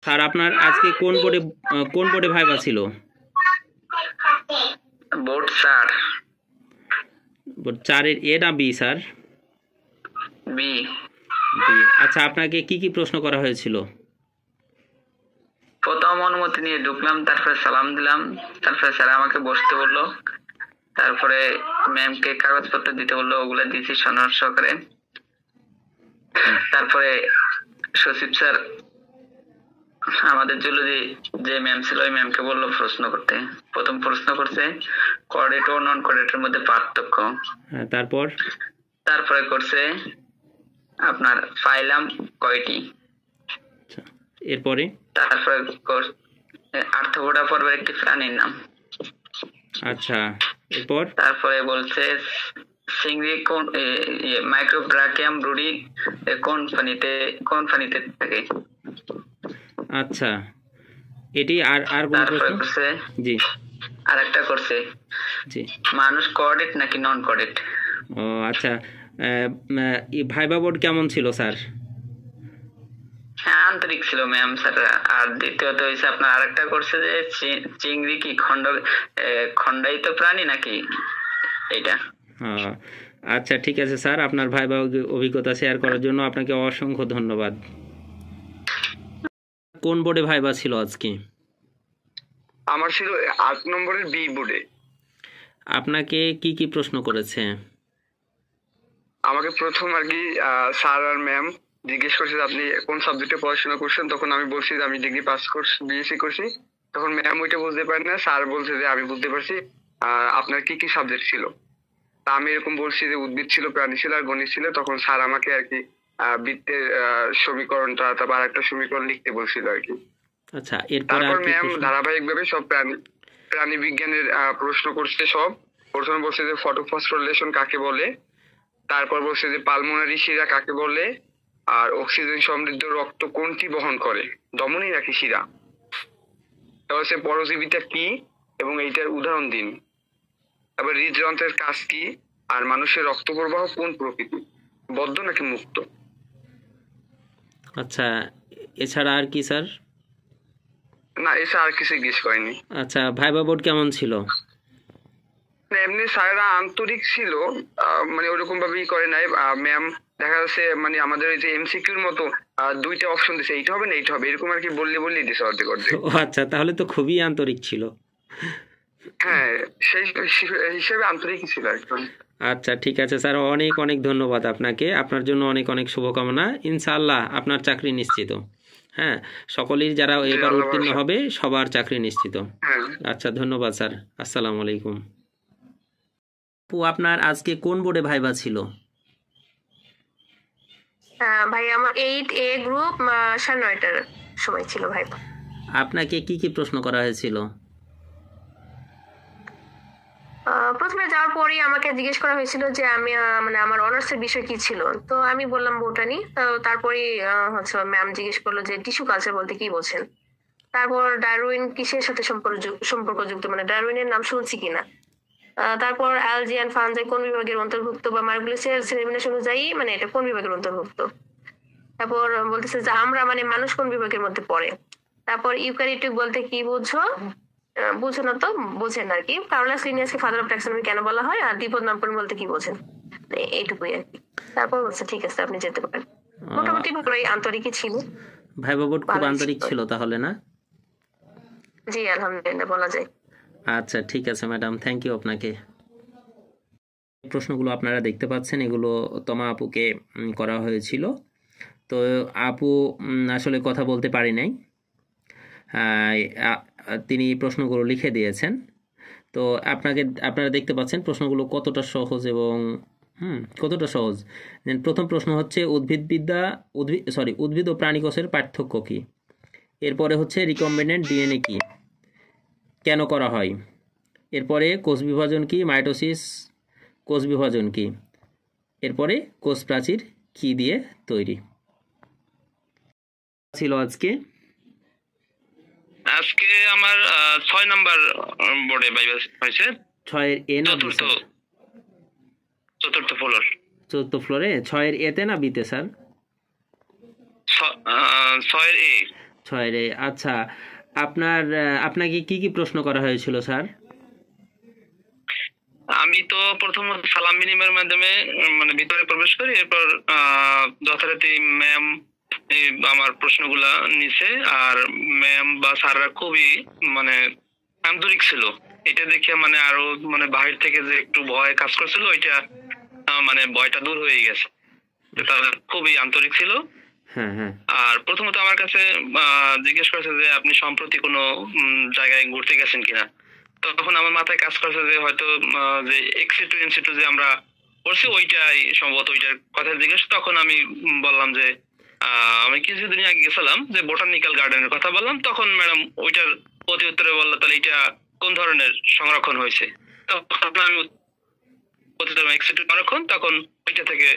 Sir আপনার আজকে কোন বোর্ডে ভাইবা ছিল? বোর্ড 4 বোর্ড 4-এর এ না বি স্যার? বি। বি। আচ্ছা, আপনাকে কি প্রশ্ন করা হয়েছিল? প্রথম অনুমতি নিয়ে ঢুকলাম, তারপরে সালাম দিলাম, তারপরে স্যার আমাকে বসতে বললো, তারপরে ম্যামকে কাগজপত্র দিতে বললো, ওগুলা দিয়েছি সনদ সহকারে। তারপরে সচিব স্যার আমাদের জুলজি যে ম্যাম ছিল ওই ম্যামকে বললো প্রশ্ন করতে। প্রথম প্রশ্ন করছে কোঅর্ডিনেট ও নন কোঅর্ডিনেটের মধ্যে পার্থক্য। হ্যাঁ, তারপরে করছে আপনার ফাইলাম কয়টি। এরপরে তারপরে আর্থ্রোপোডা পর্বের একটি প্রাণীর নাম। আচ্ছা, এরপর তারপরে বলছে চিংড়ি কোন মাইক্রোব্রাকিয়াম রুডি কোন পানিতে থাকে। আচ্ছা, এটি আর কোন প্রশ্ন? জি, আরেকটা করছে জি, মানুষ কোঅর্ডিনেট নাকি নন কোঅর্ডিনেট। ও আচ্ছা, ভাইবা বোর্ড কেমন ছিল স্যার? হ্যাঁ, আন্তরিক ছিল ম্যাম স্যার। আর দ্বিতীয়ত হয়েছে আপনার আরেকটা করছে যে চিংড়ি কি খণ্ডায়িত প্রাণী নাকি, এইটা। আচ্ছা, ঠিক আছে স্যার, আপনার ভাইবা অভিজ্ঞতা শেয়ার করার জন্য আপনাকে অসংখ্য ধন্যবাদ। কোন বোর্ডে ভাইবা ছিল আজকে? আমার ছিল 8 নম্বরের বি বোর্ডে। আপনাকে কি প্রশ্ন করেছে? আমাকে প্রথম আর কি স্যার আর ম্যাম জিজ্ঞেস করছে আপনি কোন সাবজেক্টে পড়াশোনা করছেন। তখন আমি বলছি যে আমি ডিগ্রি পাস করছি, বিএসসি করছি। তখন ম্যাম ওইটা বুঝতে পারেন না, স্যার বলছে যে আমি বুঝতে পারছি আপনার কি সাবজেক্ট ছিল। তা আমি এরকম বলছি যে উদ্ভিদ ছিল, প্রাণী ছিল আর গণিত ছিল। তখন স্যার আমাকে আর কি বৃত্তের সমীকরণটা, তারপর আরেকটা সমীকরণ লিখতে বলছিল আর কি। আচ্ছা, তারপর ম্যাম ধারাবাহিকভাবে সব প্রাণী বিজ্ঞানের প্রশ্ন করছে সব। প্রথমে বলছে যে ফটোফসফোরিলেশন কাকে বলে, তারপর বলছে যে পালমোনারি শিরা কাকে বলে, আর অক্সিজেন সমৃদ্ধ রক্ত কোনটি বহন করে, ধমনী নাকি শিরা। তারপর হচ্ছে পরজীবিতা কি এবং এইটার উদাহরণ দিন। তারপর হৃদযন্ত্রের কাজ কি, আর মানুষের রক্ত প্রবাহ কোন প্রকৃতি, বদ্ধ নাকি মুক্ত। আচ্ছা, এছাড়া আর কি স্যার? না, এছাড়া আর কিছু জিজ্ঞেস করেনি। আচ্ছা, ভাইবা বোর্ড কেমন ছিল? এমনি স্যারেরা আন্তরিক ছিল, মানে ওরকম ভাবেই করে নাই। ম্যাম দেখা যাচ্ছে মানে আমাদের ওই যে এমসিকিউর মতো 2টা অপশন দিছে, এইটা হবে না এইটা হবে, এরকম আর কি বললেই দিছে অর্ধেক। ও আচ্ছা, তাহলে তো খুবই আন্তরিক ছিল। হ্যাঁ, সেই হিসেবে আন্তরিকই ছিল একদম। আচ্ছা, ঠিক আছে স্যার, অনেক ধন্যবাদ আপনাকে। আপনার জন্য অনেক শুভকামনা। ইনশাআল্লাহ আপনার চাকরি নিশ্চিত। হ্যাঁ, সকলেই যারা এবার উত্তীর্ণ হবে সবার চাকরি নিশ্চিত। আচ্ছা, ধন্যবাদ স্যার। আসসালামু আলাইকুম। আপু, আপনার আজকে কোন বোর্ডে ভাইবা ছিল? ভাই আমার 8A গ্রুপ 9:30টার সময় ছিল ভাইবা। আপনাকে কি প্রশ্ন করা হয়েছিল? প্রথমে যাওয়ার পরেই আমাকে জিজ্ঞেস করা হয়েছিল যে আমি মানে আমার অনার্সের বিষয় কি ছিল। তো আমি বললাম বোটানি। তারপরেই হচ্ছে ম্যাম জিজ্ঞেস করলো যে টিস্যু কালচার বলতে কি বোঝেন। তারপর ডারউইন কিসের সাথে সম্পর্কযুক্ত, মানে ডারউইনের নাম শুনছি কিনা। তারপর অ্যালজি এন্ড ফানজাই কোন বিভাগের অন্তর্ভুক্ত, বা মার্গুলিসের সেলিমিনেশন অনুযায়ী মানে এটা কোন বিভাগের অন্তর্ভুক্ত। তারপর বলতেছে যে আমরা মানে মানুষ কোন বিভাগের মধ্যে পড়ে। তারপর ইউক্যারিওটিক বলতে কি বুঝো না, তো বোঝেন আর কি। কার্লাস লিনিয়াসকে ফাদার অফ ট্যাক্সোনমি কেন বলা হয়, আর দ্বিপদ নামকরণ বলতে কি বোঝেন, এইটুকুই আর কি। তারপর বলছে ঠিক আছে আপনি যেতে পারেন। মোটামুটি পুরোই আন্তরিকই ছিল। ভাইবা বোর্ড খুব আন্তরিক ছিল তাহলে, না? জি, আলহামদুলিল্লাহ বলা যায়। আচ্ছা, ঠিক আছে ম্যাডাম, থ্যাংক ইউ আপনাকে। প্রশ্নগুলো আপনারা দেখতে পাচ্ছেন, এগুলো তমা আপুকে করা হয়েছিল। তো আপু আসলে কথা বলতে পারি নাই, তিনি প্রশ্নগুলো লিখে দিয়েছেন। তো আপনারা দেখতে পাচ্ছেন প্রশ্নগুলো কতটা সহজ এবং কতটা সহজ। প্রথম প্রশ্ন হচ্ছে উদ্ভিদ ও প্রাণী কোষের পার্থক্য কি। এরপরে হচ্ছে রিকম্বিনেন্ট ডিএনএ কি, কেন করা হয়। এরপরে কোষ বিভাজন কি, মাইটোসিস কোষ বিভাজন কি। এরপরে কোষ প্রাচীর কি দিয়ে তৈরি। ছিল আজকে আমার 6 নাম্বার বোর্ডে ভাইবা হয়েছে। 6-এর এ না বি স্যার? চতুর্থ ফ্লোর। চতুর্থ ফ্লোরে 6-এর এতে না বিতে স্যার? 6-এর এ। ছয় রে। আচ্ছা, আপনাকে কি কি প্রশ্ন করা হয়েছিল স্যার? আমি তো প্রথমত সালাম বিনিময়ের মাধ্যমে মানে ভিতরে প্রবেশ করি, এরপর যথারীতি ম্যাম আমার প্রশ্নগুলা নিছে। আর ম্যাম বা স্যাররা খুবই মানে আন্তরিক ছিল। এটা দেখে মানে আরো মানে বাহির থেকে যে একটু ভয় কাজ করছিল, ওইটা মানে ভয়টা দূর হয়ে গেছে। তো তারা খুবই আন্তরিক ছিল। হ্যাঁ হ্যাঁ। আর প্রথমত আমার কাছে জিজ্ঞেস করেছে যে আপনি সম্প্রতি কোনো জায়গায় ঘুরতে গেছেন কিনা। তখন আমার মাথায় কাজ করছে যে হয়তো যে এক্সিটু ইনসিটু যে আমরা করছি ওইটাই সম্ভবত ওইটার কথা জিজ্ঞেস। তখন আমি বললাম যে আমি কিছুদিন আগে গেছিলাম, যে বোটানিক্যাল গার্ডেনের কথা বললাম। তখন ম্যাডাম ওইটার প্রতি উত্তরে বললো তাহলে এটা কোন ধরনের সংরক্ষণ হয়েছে। তখন আমি এক্সিটু সংরক্ষণ, তখন ওইটা থেকে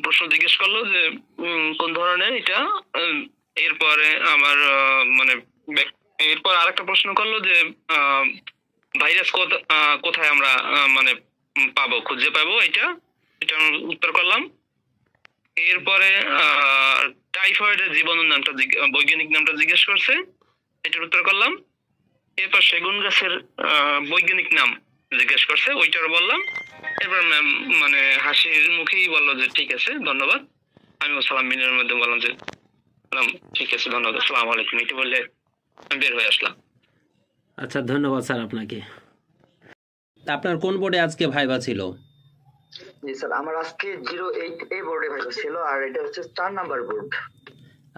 প্রশ্ন জিজ্ঞেস করলো যে কোন ধরনের এটা। এরপরে আমার মানে এরপর আরেকটা প্রশ্ন করলো যে ভাইরাস কোথায় আমরা মানে পাবো, খুঁজে পাবো, এটা আমি উত্তর করলাম। এরপরে টাইফয়েডের জীবাণুর নামটা বৈজ্ঞানিক নামটা জিজ্ঞেস করছে, এটার উত্তর করলাম। এরপর সেগুন গাছের বৈজ্ঞানিক নাম জিজ্ঞেস করছে, ওইটার বললাম। এরপর ম্যাম মানে হাসির মুখেই বললো যে ঠিক আছে ধন্যবাদ। আমিও সালাম বিনিময়ের মধ্যে বললাম যে ঠিক আছে ধন্যবাদ, আসসালামু আলাইকুম, এটা বললে বের হয়ে আসলাম। আচ্ছা, ধন্যবাদ স্যার আপনাকে। আপনার কোন বোর্ডে আজকে ভাইবা ছিল? জি স্যার, আমার আজকে 08A বোর্ডে ভাইবা ছিল, আর এটা হচ্ছে 4 নাম্বার বোর্ড।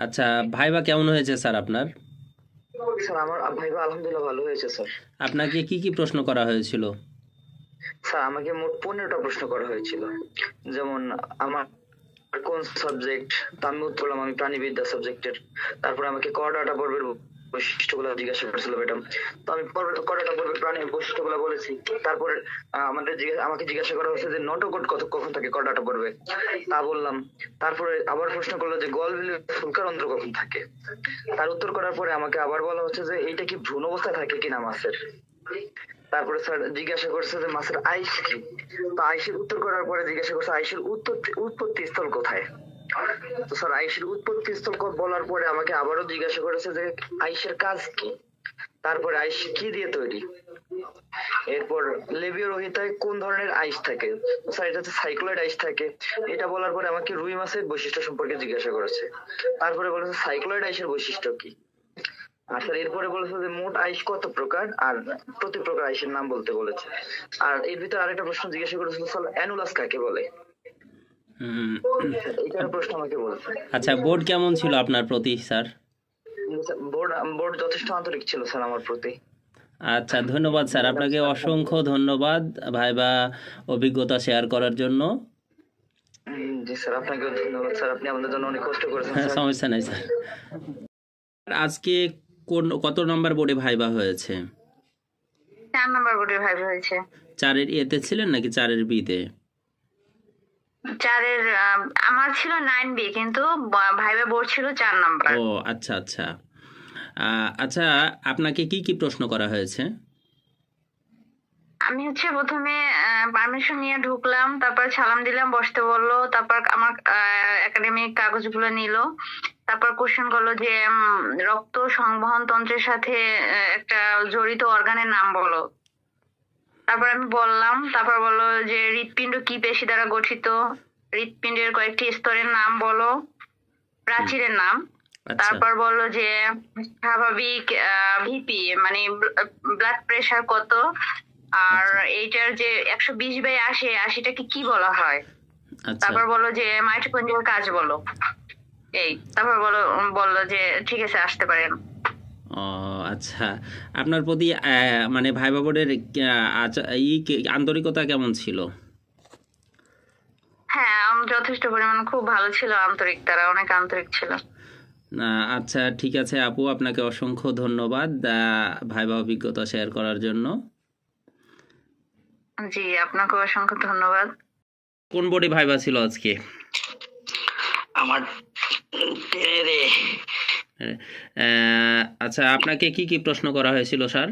আচ্ছা, ভাইবা কেমন হয়েছে স্যার আপনার? স্যার আমার ভাইবা আলহামদুলিল্লাহ ভালো হয়েছে স্যার। আপনাকে কি কি প্রশ্ন করা হয়েছিল? স্যার আমাকে মোট 15টা প্রশ্ন করা হয়েছিল। যেমন আমার কোন সাবজেক্ট, তা আমি উত্তর করলাম আমি প্রাণীবিদ্যা সাবজেক্টের। তারপর আমাকে করডাটা পর্বের বৈশিষ্ট্যগুলো জিজ্ঞাসা করেছিল ম্যাডাম। তো আমি করডাটা পর্বের প্রাণীর বৈশিষ্ট্যগুলো বলেছি। তারপরে আমাকে জিজ্ঞাসা করা হয়েছে যে নটোকট কখন থাকে করডাটা পর্বে, তা বললাম। তারপরে আবার প্রশ্ন করলো যে গলবিলীয় ফুলকারন্ধ্র কখন থাকে, তার উত্তর করার পরে আমাকে আবার বলা হচ্ছে যে এইটা কি ভ্রূণ অবস্থায় থাকে কিনা মাছের। তারপরে স্যার জিজ্ঞাসা করছে যে মাছের আইস কি। তো আইসের উত্তর করার পরে জিজ্ঞাসা করছে আইসের উৎপত্তি স্থল কোথায়। তো স্যার আইসের উৎপত্তি স্থল বলার পরে আমাকে আবারও জিজ্ঞাসা করেছে যে আইসের কাজ কি, তারপরে আইস কি দিয়ে তৈরি। এরপর লেবীয় রোহিতায় কোন ধরনের আইস থাকে, স্যার এটা হচ্ছে সাইক্লয়েড আইস থাকে। এটা বলার পরে আমাকে রুই মাছের বৈশিষ্ট্য সম্পর্কে জিজ্ঞাসা করেছে। তারপরে বলেছে সাইক্লয়েড আইসের বৈশিষ্ট্য কি। আর স্যার এরপরে বলেছে যে মোট আইস কত প্রকার, আর প্রতি প্রকার আইসের নাম বলতে বলেছে। আর এর ভিতরে আরেকটা প্রশ্ন জিজ্ঞাসা করেছিল স্যার অ্যানুলাস কাকে বলে, এইটার প্রশ্ন আমাকে বলছে। আচ্ছা, বোর্ড কেমন ছিল আপনার প্রতি স্যার? বোর্ড যথেষ্ট আন্তরিক ছিল স্যার আমার প্রতি। আচ্ছা, ধন্যবাদ স্যার আপনাকে, অসংখ্য ধন্যবাদ ভাইবা অভিজ্ঞতা শেয়ার করার জন্য। জি স্যার, আপনাকে ধন্যবাদ স্যার, আপনি আমাদের জন্য অনেক কষ্ট করেছেন। সমস্যা নাই স্যার। আজকে কত নম্বর বোর্ডে ভাইবা হয়েছে? 4 নাম্বার বোর্ডে ভাইবা হয়েছে। 4-এর এতে ছিলেন নাকি 4-এর বিতে? 4-এর আমার ছিল 9B, কিন্তু ভাইবা বোর্ড ছিল 4 নাম্বার। ও আচ্ছা আচ্ছা। আচ্ছা, আপনাকে কি কি প্রশ্ন করা হয়েছে? আমি হচ্ছে প্রথমে পারমিশন নিয়ে ঢুকলাম, তারপর সালাম দিলাম, বসতে বললো, তারপর আমার একাডেমিক কাগজগুলো নিল। তারপর কোশ্চেন করলো যে রক্ত সংবহন তন্ত্রের সাথে একটা জড়িত অর্গানের নাম বলো। তারপর আমি বললাম। তারপর বললো যে হৃৎপিণ্ড কি পেশি দ্বারা গঠিত, হৃৎপিণ্ডের কয়েকটি স্তরের নাম বলো, প্রাচীরের নাম। তারপর বললো যে স্বাভাবিক ভিপি মানে ব্লাড প্রেশার কত, আর এইটার যে 120/80 80টাকে কি বলা হয়। তারপর বললো যে মাইটোকন্ড্রিয়ার কাজ বলো। এই তারপর বললো যে ঠিক আছে আসতে পারেন। ও আচ্ছা, আপনার প্রতি মানে ভাইবা বোর্ডের আন্তরিকতা কেমন ছিল? হ্যাঁ, যথেষ্ট পরিমাণ খুব ভালো ছিল, আন্তরিক, তারা অনেক আন্তরিক ছিল। আচ্ছা ঠিক আছে আপু, আপনাকে অসংখ্য ধন্যবাদ ভাইবা অভিজ্ঞতা শেয়ার করার জন্য। জি, আপনাকে অসংখ্য ধন্যবাদ। কোন বোর্ডে ভাইবা ছিল আজকে? আমার আচ্ছা, আপনাকে কি কি প্রশ্ন করা হয়েছিল স্যার?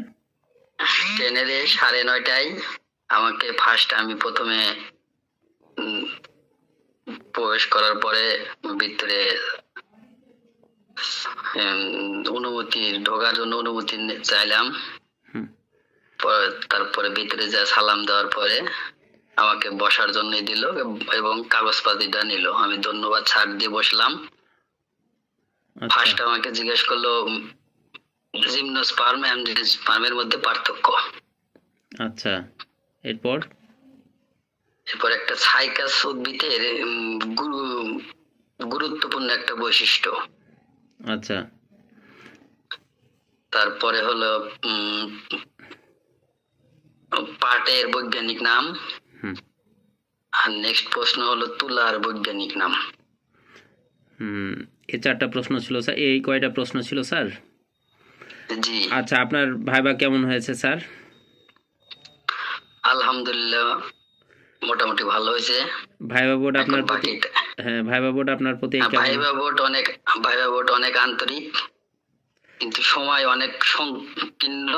9:30টায় আমাকে আমি প্রথমে প্রবেশ করার পরে ভিতরে অনুমতি ঢোকার জন্য অনুমতি চাইলাম। হুম। তারপরে ভিতরে যা সালাম দেওয়ার পরে আমাকে বসার জন্য দিল এবং কাগজপাতিটা নিল। আমি ধন্যবাদ স্যার দিয়ে বসলাম। আচ্ছা ফার্স্ট আমাকে জিজ্ঞেস করলো জিমনোস্পার্ম এন্ড স্পার্মের মধ্যে পার্থক্য। আচ্ছা, এরপর? এরপর একটা সাইকাস উদ্ভিদের গুরুত্বপূর্ণ একটা বৈশিষ্ট্য। আচ্ছা তারপরে হলো পাটের বৈজ্ঞানিক নাম। হুম আর নেক্সট প্রশ্ন হলো তুলার বৈজ্ঞানিক নাম। হুম এই 4টা প্রশ্ন ছিল স্যার, এই কয়টা প্রশ্ন ছিল স্যার? জি আচ্ছা, আপনার ভাইবা কেমন হয়েছে স্যার? আলহামদুলিল্লাহ মোটামুটি ভালো হয়েছে। ভাইবা বোর্ড এখন আপনার প্রতি, বাকিটা হ্যাঁ ভাইবা বোর্ড আপনার প্রতি কেমন? ভাইবা বোর্ড অনেক আন্তরিক, কিন্তু সময় অনেক সংকীর্ণ।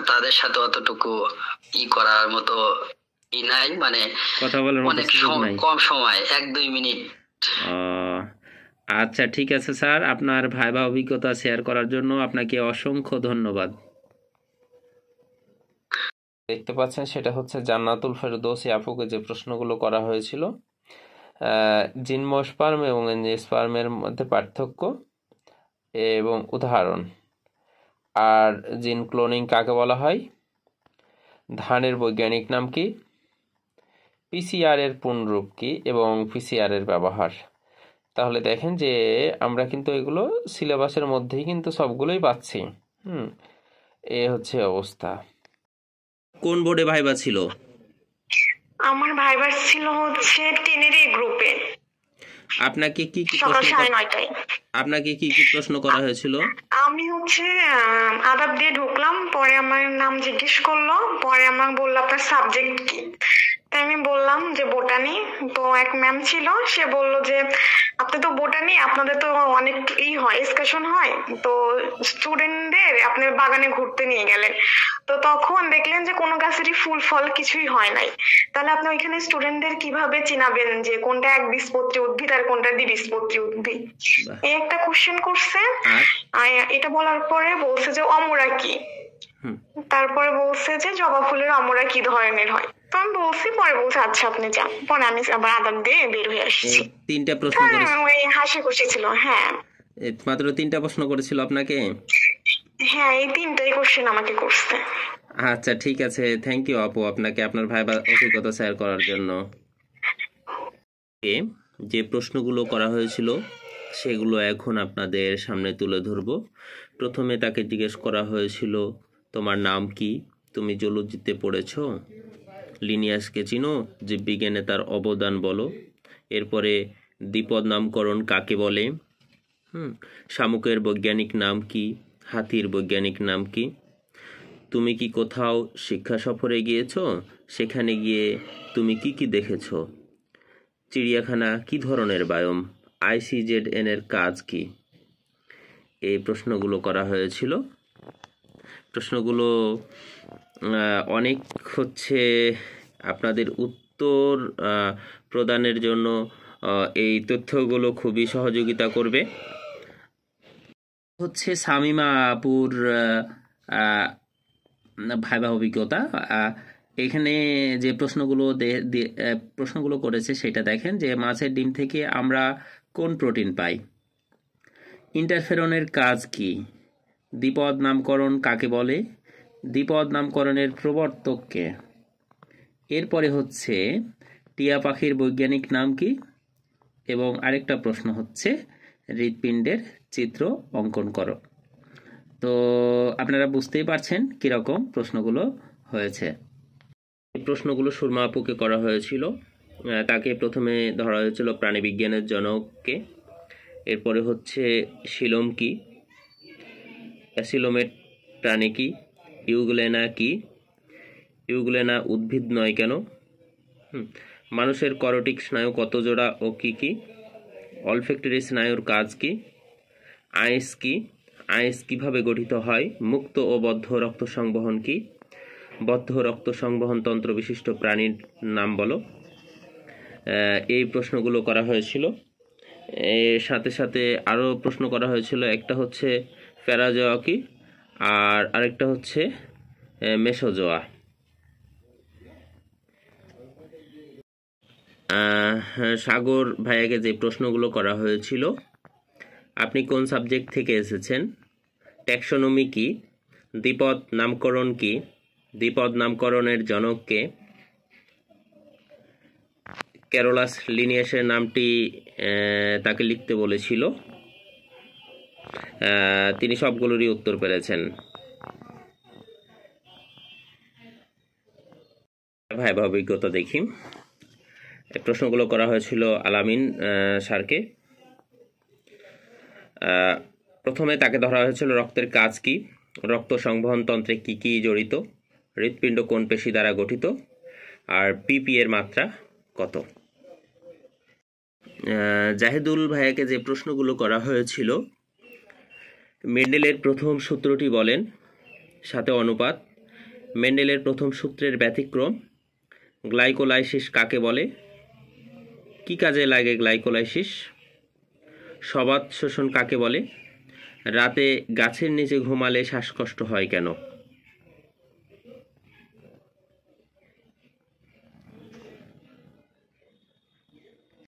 তাদের সাথে অতটুকু করার মতো নাই, মানে কথা বলার মতো অনেক সুযোগ নাই। কম সময়, 1-2 মিনিট। আচ্ছা ঠিক আছে স্যার, আপনার ভাইবা অভিজ্ঞতা শেয়ার করার জন্য আপনাকে অসংখ্য ধন্যবাদ। দেখতে পাচ্ছেন সেটা হচ্ছে জান্নাতুল ফেরদৌসী আপুকে যে প্রশ্নগুলো করা হয়েছিল, জিমনোস্পার্ম এবং এঞ্জিওস্পার্মের মধ্যে পার্থক্য এবং উদাহরণ, আর জিন ক্লোনিং কাকে বলা হয়, ধানের বৈজ্ঞানিক নাম কি, পিসিআর এর পূর্ণরূপ কি এবং পিসিআর এর ব্যবহার। তাহলে দেখেন যে আমরা কিন্তু এগুলো সিলেবাসের মধ্যেই কিন্তু সবগুলোই পাচ্ছি। এ হচ্ছে অবস্থা। কোন বোর্ডে ভাইবা ছিল? আমার ভাইবার ছিল হচ্ছে 10-এর গ্রুপে, আপনাকে কি কি সকাল প্রশ্ন 9:30টায়। আপনাকে কি কি প্রশ্ন করা হয়েছিল? আমি হচ্ছে আদাব দিয়ে ঢুকলাম, পরে আমার নাম জিজ্ঞেস করলো, পরে আমাকে বললো আপনার সাবজেক্ট কি। তাই আমি বললাম যে বোটানি। তো এক ম্যাম ছিল, সে বলল যে আপনি তো বোটানি, আপনাদের তো অনেক হয়, এক্সকারশন হয়, তো স্টুডেন্টদের আপনার বাগানে ঘুরতে নিয়ে গেলেন, তো তখন দেখলেন যে কোনো গাছেরই ফুল ফল কিছুই হয় নাই, তাহলে আপনি ওইখানে স্টুডেন্টদের কিভাবে চিনাবেন যে কোনটা একবীজপত্রী উদ্ভিদ আর কোনটা দ্বিবীজপত্রী উদ্ভিদ? এই একটা কোশ্চেন করছে। এটা বলার পরে বলছে যে অমরা কি, তারপরে বলছে যে জবা ফুলের অমরা কি ধরনের হয়। তো আমি বলছি, পরে বলছে আচ্ছা আপনি যান। পরে আমি আবার আদাব দিয়ে বের হয়ে আসছি। 3টা প্রশ্ন করেছিল? ওই হাসি খুশি ছিল। হ্যাঁ মাত্র 3টা প্রশ্ন করেছিল আপনাকে? হ্যাঁ, এই 3টাই কোশ্চেন আমাকে করছে। আচ্ছা ঠিক আছে, থ্যাংক ইউ আপু আপনাকে আপনার ভাইবা অভিজ্ঞতা শেয়ার করার জন্য। যে প্রশ্নগুলো করা হয়েছিল সেগুলো এখন আপনাদের সামনে তুলে ধরব। প্রথমে তাকে জিজ্ঞেস করা হয়েছিল তোমার নাম কি, তুমি জুলজিতে পড়েছো, লিনিয়াসকে চিনো, জীববিজ্ঞানে তার অবদান বলো। এরপরে দ্বিপদ নামকরণ কাকে বলে, শামুকের বৈজ্ঞানিক নাম কি, হাতির বৈজ্ঞানিক নাম কি, তুমি কি কোথাও শিক্ষা সফরে গিয়েছো, সেখানে গিয়ে তুমি কি কি দেখেছো, চিড়িয়াখানা কি ধরনের বায়োম, ICZN এর কাজ কি। এই প্রশ্নগুলো করা হয়েছিল। প্রশ্নগুলো অনেক হচ্ছে, আপনাদের উত্তর প্রদানের জন্য এই তথ্যগুলো খুবই সহযোগিতা করবে। হচ্ছে শামিমা আপুর ভাইবা অভিজ্ঞতা। এখানে যে প্রশ্নগুলো করেছে সেটা দেখেন যে মাছের ডিম থেকে আমরা কোন প্রোটিন পাই, ইন্টারফেরনের কাজ কি, দ্বিপদ নামকরণ কাকে বলে, দ্বিপদ নামকরণের প্রবর্তক কে। এরপরে হচ্ছে টিয়া পাখির বৈজ্ঞানিক নাম কি, এবং আরেকটা প্রশ্ন হচ্ছে হৃৎপিণ্ডের চিত্র অঙ্কন করো। তো আপনারা বুঝতেই পারছেন কিরকম প্রশ্নগুলো হয়েছে। এই প্রশ্নগুলো সুরমা আপুকে করা হয়েছিল। তাকে প্রথমে ধরা হয়েছিল প্রাণীবিজ্ঞানের জনককে। এরপরে হচ্ছে সিলোম কি, অ্যাসিলোমেট প্রাণী কি, ইউগ্লেনা কি, ইউগ্লেনা উদ্ভিদ নয় কেন, মানুষের করটিক স্নায়ু কত জোড়া ও কি কি, অলফ্যাক্টরি স্নায়ুর কাজ কি, আইস কি, আইস কিভাবে গঠিত হয়, মুক্ত ও বদ্ধ রক্ত সংবহন কি, বদ্ধ রক্ত সংবহন তন্ত্র বিশিষ্ট প্রাণীর নাম বলো। এই প্রশ্নগুলো করা হয়েছিল। এর সাথে সাথে আরও প্রশ্ন করা হয়েছিল, একটা হচ্ছে প্যারাজোয়া কি আর আরেকটা হচ্ছে মেসোজোয়া। সাগর ভাইয়াকে যে প্রশ্নগুলো করা হয়েছিল, আপনি কোন সাবজেক্ট থেকে এসেছেন, ট্যাক্সোনমি কি, দ্বিপদ নামকরণ কি, দ্বিপদ নামকরণের জনক কে, ক্যারোলাস লিনিয়াসের নামটি তাকে লিখতে বলেছিল, তিনি সবগুলোরই উত্তর পেরেছেন। ভাইবা অভিজ্ঞতা দেখি। এই প্রশ্নগুলো করা হয়েছিল আলামিন স্যারকে। প্রথমে তাকে ধরা হয়েছিল রক্তের কাজ কি, রক্ত সংবহন তন্ত্রে কি কি জড়িত, হৃৎপিণ্ড কোন পেশি দ্বারা গঠিত, আর পিপি এর মাত্রা কত। জাহিদুল ভাইয়াকে যে প্রশ্নগুলো করা হয়েছিল, মেন্ডেলের প্রথম সূত্রটি বলেন, সাথে অনুপাত, মেন্ডেলের প্রথম সূত্রের ব্যতিক্রম, গ্লাইকোলাইসিস কাকে বলে, কি কাজে লাগে গ্লাইকোলাইসিস, সবাত শোষণ কাকে বলে, রাতে গাছের নিচে ঘুমালে শ্বাসকষ্ট হয় কেন।